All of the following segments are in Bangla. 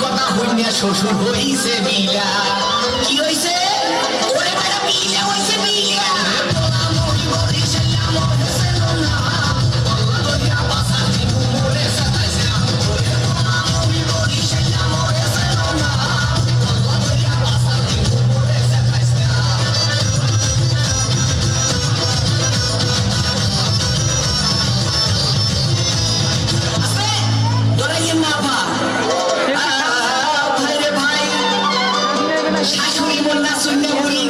কথা হইনা শ্বশুর হইছে বিলা কি হইছে ওরে বেটা বিলা হইছে বিলা শাশুড়ি বন্যা শূন্য বুড়ি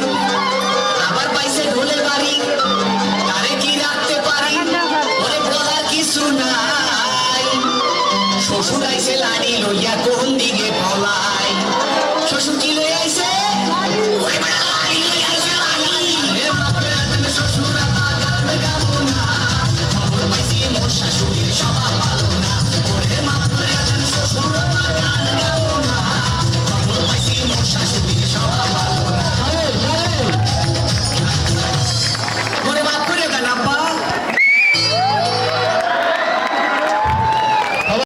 আবার পাইছে ঢোলের বাড়ি তারে কি রাখতে পারি ওরে বলার কিছু নাই শ্বশুর আইছে লাড়ি লইয়া কোন দিকে পলাই শ্বশুর কি লই আইছে ওরে